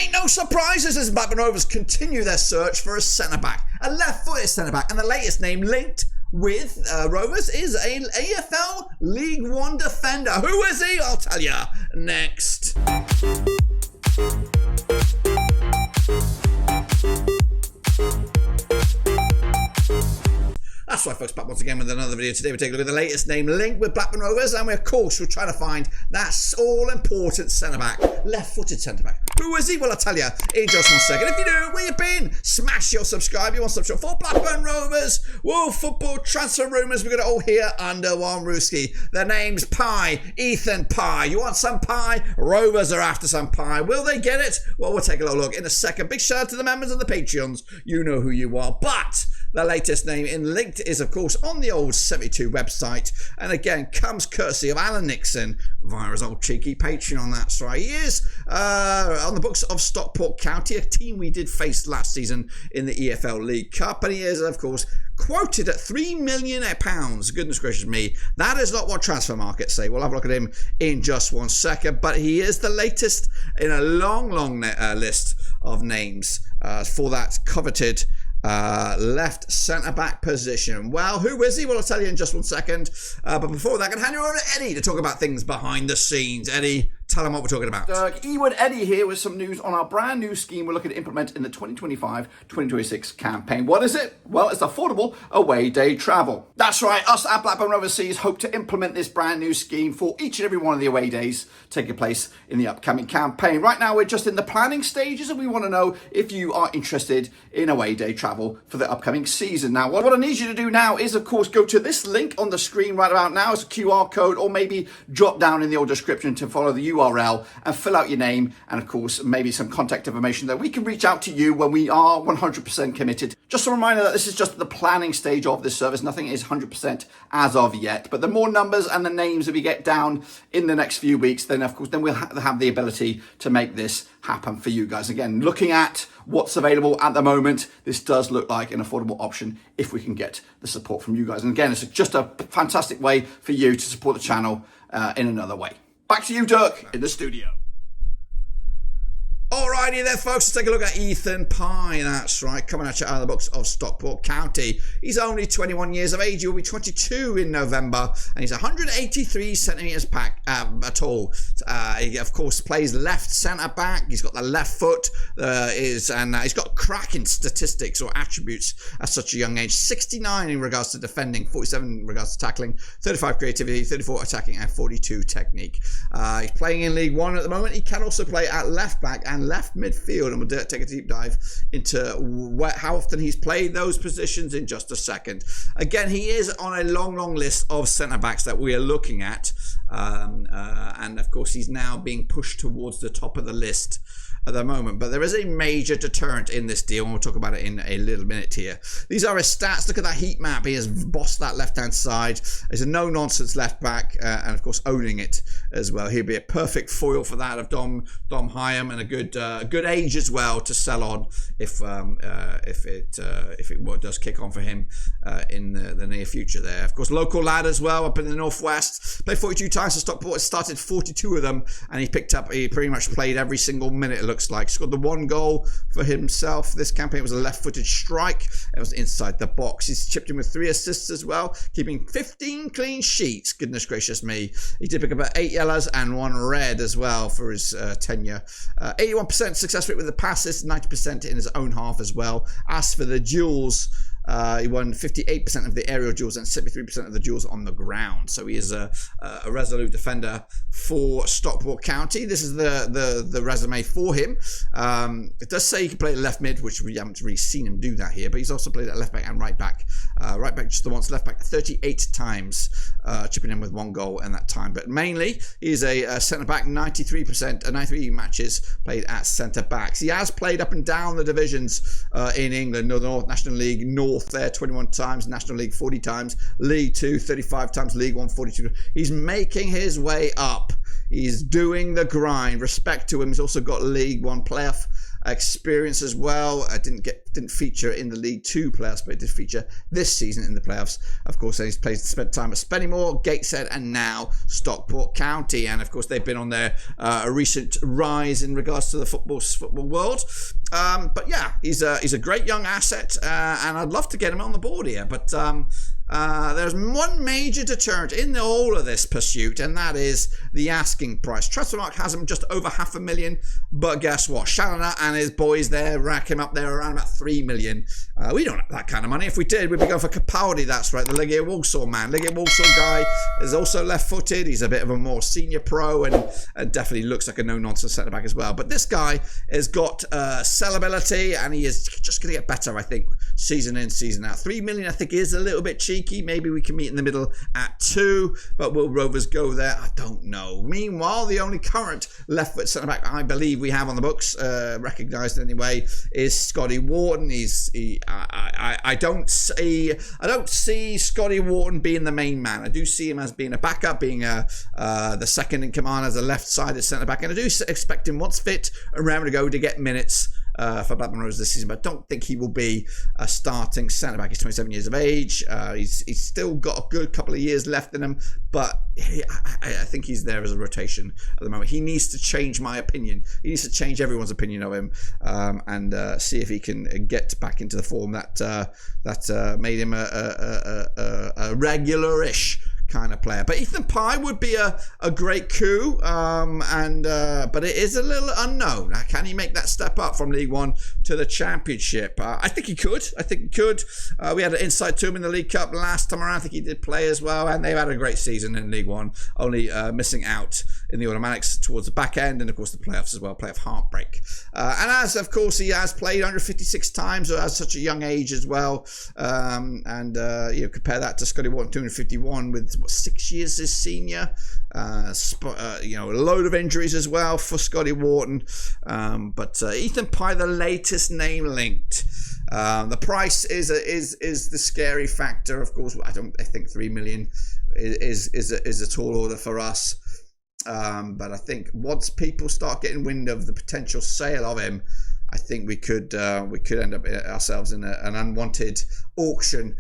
Ain't no surprises as Blackburn Rovers continue their search for a centre-back, a left-footed centre-back, and the latest name linked with Rovers is a AFL League One defender. Who is he? I'll tell you next. That's right, folks, back once again with another video. Today we're taking a look at the latest name linked with Blackburn Rovers, and we're trying to find that all-important centre-back, left-footed centre-back. Who is he? Well, I'll tell you in just 1 second. If you do, where you been? Smash your subscribe. You want some show for Blackburn Rovers. Whoa, football transfer rumours. We're going to all hear under one rooski. The name's Pye, Ethan Pye. You want some pie? Rovers are after some pie. Will they get it? Well, we'll take a little look in a second. Big shout out to the members of the Patreons. You know who you are. But the latest name in linked is, of course, on the old 72 website, and again comes courtesy of Alan Nixon via his old cheeky Patreon. That's right. He is on the books of Stockport County, a team we did face last season in the EFL League Cup, and he is, of course, quoted at £3 million. Goodness gracious me, that is not what transfer markets say. We'll have a look at him in just 1 second, but he is the latest in a long list of names for that coveted left centre-back position. Well, who is he? Well, I'll tell you in just 1 second. But before that, I can hand you over to Eddie to talk about things behind the scenes. Eddie, tell him what we're talking about. Ewan Eddie here with some news on our brand new scheme we're looking to implement in the 2025-2026 campaign. What is it? Well, it's affordable away day travel. That's right, us at Blackburn Roverseas hope to implement this brand new scheme for each and every one of the away days taking place in the upcoming campaign. Right now, we're just in the planning stages, and we want to know if you are interested in away day travel for the upcoming season. Now, what I need you to do now is, of course, go to this link on the screen right about now. It's a QR code, or maybe drop down in the old description to follow the URL and fill out your name and, of course, maybe some contact information that we can reach out to you when we are 100% committed. Just a reminder that this is just the planning stage of this service. Nothing is 100% as of yet. But the more numbers and the names that we get down in the next few weeks, then, of course, then we'll have the ability to make this happen for you guys. Again, looking at what's available at the moment, this does look like an affordable option if we can get the support from you guys. And again, it's just a fantastic way for you to support the channel in another way. Back to you, Dirk, in the studio. Alrighty then, folks, let's take a look at Ethan Pye. That's right, coming at you out of the books of Stockport County. He's only 21 years of age. He'll be 22 in November, and he's 183 centimetres tall. He, of course, plays left centre-back. He's got the left foot, he's got cracking statistics or attributes at such a young age. 69 in regards to defending, 47 in regards to tackling, 35 creativity, 34 attacking, and 42 technique. He's playing in League One at the moment. He can also play at left-back and left midfield, and we'll take a deep dive into how often he's played those positions in just a second. Again, he is on a long list of centre-backs that we are looking at, and of course he's now being pushed towards the top of the list at the moment, but there is a major deterrent in this deal, and we'll talk about it in a little minute here. These are his stats. Look at that heat map. He has bossed that left-hand side. He's a no-nonsense left-back, and of course owning it as well. He'll be a perfect foil for that of Dom Hyam, and a good age as well to sell on if it does kick on for him in the near future there. Of course, local lad as well, up in the northwest. Played 42 times for Stockport. Started 42 of them, and he pretty much played every single minute, it looks like. Scored the one goal for himself this campaign. It was a left-footed strike. It was inside the box. He's chipped in with 3 assists as well, keeping 15 clean sheets. Goodness gracious me. He did pick up 8 yellows and 1 red as well for his tenure. 81% success rate with the passes, 90% in his own half as well. As for the duels, he won 58% of the aerial duels and 73% of the duels on the ground. So he is a resolute defender for Stockport County. This is the resume for him. It does say he can play at left mid, which we haven't really seen him do that here, but he's also played at left back and right back. Right back just the once, left back 38 times, chipping in with 1 goal in that time. But mainly, he's a centre back, 93 matches played at centre backs. He has played up and down the divisions in England. North National League North there 21 times, National League 40 times, League 2 35 times, League 1 42. He's making his way up. He's doing the grind. Respect to him. He's also got League One playoff experience as well. Didn't feature in the League Two playoffs, but it did feature this season in the playoffs. Of course, he's spent time at Spennymoor, Gateshead, and now Stockport County. And of course, they've been on their a recent rise in regards to the football world. But yeah, he's a great young asset, and I'd love to get him on the board here. But there's one major deterrent in all of this pursuit, and that is the asking price. Transfermarkt has him just over $500,000, but guess what? Challoner and his boys there rack him up there around about $3 million. We don't have that kind of money. If we did, we'd be going for Capaldi. That's right, the Legia Walsall man. Legia Walsall guy is also left-footed. He's a bit of a more senior pro and definitely looks like a no-nonsense centre-back as well. But this guy has got sellability, and he is just going to get better, I think, season in, season out. $3 million, I think, is a little bit cheeky. Maybe we can meet in the middle at 2, but will Rovers go there? I don't know. Meanwhile, the only current left-foot centre-back I believe we have on the books, recognised anyway, is Scotty Wharton. I don't see Scotty Wharton being the main man. I do see him as being a backup, being the second in command as a left-sided centre-back, and I do expect him, once fit and round to go, to get minutes for Blackburn Rovers this season, but I don't think he will be a starting centre-back. He's 27 years of age. He's still got a good couple of years left in him, but I think he's there as a rotation at the moment. He needs to change my opinion. He needs to change everyone's opinion of him, and see if he can get back into the form that made him a regular-ish kind of player. But Ethan Pye would be a great coup, but it is a little unknown. Can he make that step up from League One to the Championship? I think he could. We had an insight to him in the League Cup last time around. I think he did play as well, and they've had a great season in League One, only missing out in the automatics towards the back end, and of course the playoffs as well, playoff heartbreak. And as of course he has played 156 times at such a young age as well, compare that to Scotty Wharton 251 with 6 years his senior. A load of injuries as well for Scotty Wharton, but Ethan Pye, the latest name linked. The price is the scary factor. Of course, I think $3 million is a tall order for us. But I think once people start getting wind of the potential sale of him, I think we could end up ourselves in an unwanted auction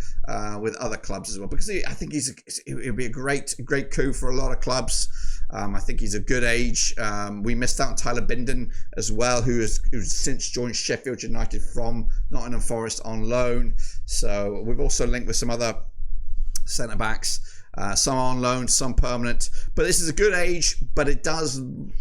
with other clubs as well, because I think it'll be a great coup for a lot of clubs. I think he's a good age. We missed out on Tyler Bindon as well, who's since joined Sheffield United from Nottingham Forest on loan. So we've also linked with some other centre backs. Some on loan, some permanent, but this is a good age. But it's on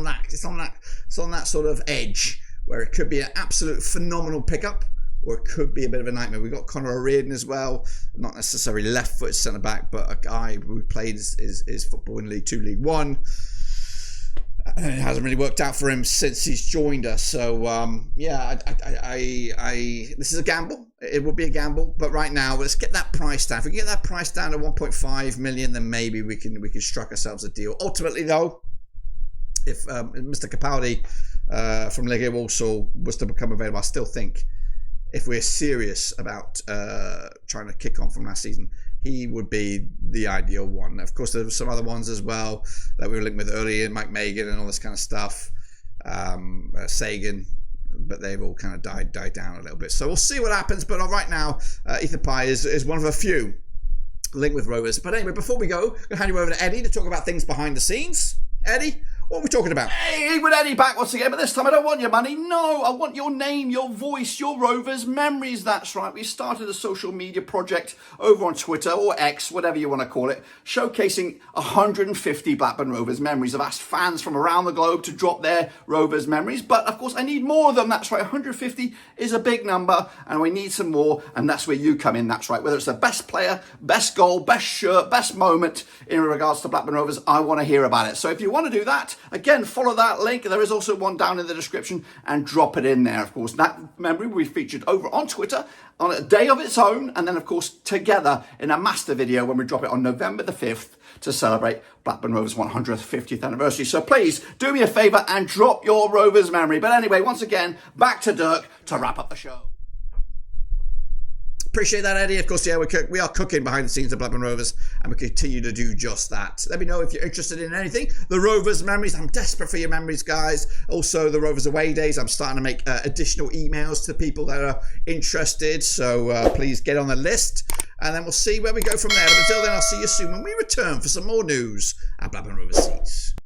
that sort of edge where it could be an absolute phenomenal pickup, or it could be a bit of a nightmare. We've got Conor O'Riordan as well, not necessarily left-footed centre-back, but a guy who played his football in League 2, League 1. And it hasn't really worked out for him since he's joined us. So, this is a gamble. It would be a gamble, but right now, let's get that price down. If we can get that price down to 1.5 million, then maybe we can strike ourselves a deal. Ultimately, though, if Mr. Capaldi from Legia Walsall was to become available, I still think if we're serious about trying to kick on from last season, he would be the ideal one. Of course, there were some other ones as well that we were linked with earlier, Mike Megan and all this kind of stuff, Sagan, but they've all kind of died down a little bit. So we'll see what happens. But right now, Ethan Pye is one of a few linked with Rovers. But anyway, before we go, I'm going to hand you over to Eddie to talk about things behind the scenes. Eddie, what are we talking about? Hey, with Eddie back once again, but this time I don't want your money. No, I want your name, your voice, your Rovers memories. That's right. We started a social media project over on Twitter, or X, whatever you want to call it, showcasing 150 Blackburn Rovers memories. I've asked fans from around the globe to drop their Rovers memories, but of course I need more of them. That's right. 150 is a big number, and we need some more, and that's where you come in. That's right. Whether it's the best player, best goal, best shirt, best moment in regards to Blackburn Rovers, I want to hear about it. So if you want to do that, again, follow that link. There is also one down in the description, and drop it in there. Of course, that memory will be featured over on Twitter on a day of its own, and then of course together in a master video when we drop it on November the 5th to celebrate Blackburn Rovers 150th anniversary. So please do me a favour and drop your Rovers memory. But anyway, once again, back to Dirk to wrap up the show. Appreciate that, Eddie. Of course, yeah, we are cooking behind the scenes of Blackburn Rovers, and we continue to do just that. Let me know if you're interested in anything. The Rovers memories, I'm desperate for your memories, guys. Also, the Rovers away days, I'm starting to make additional emails to people that are interested, so please get on the list, and then we'll see where we go from there. But until then, I'll see you soon when we return for some more news at Blackburn Roverseas.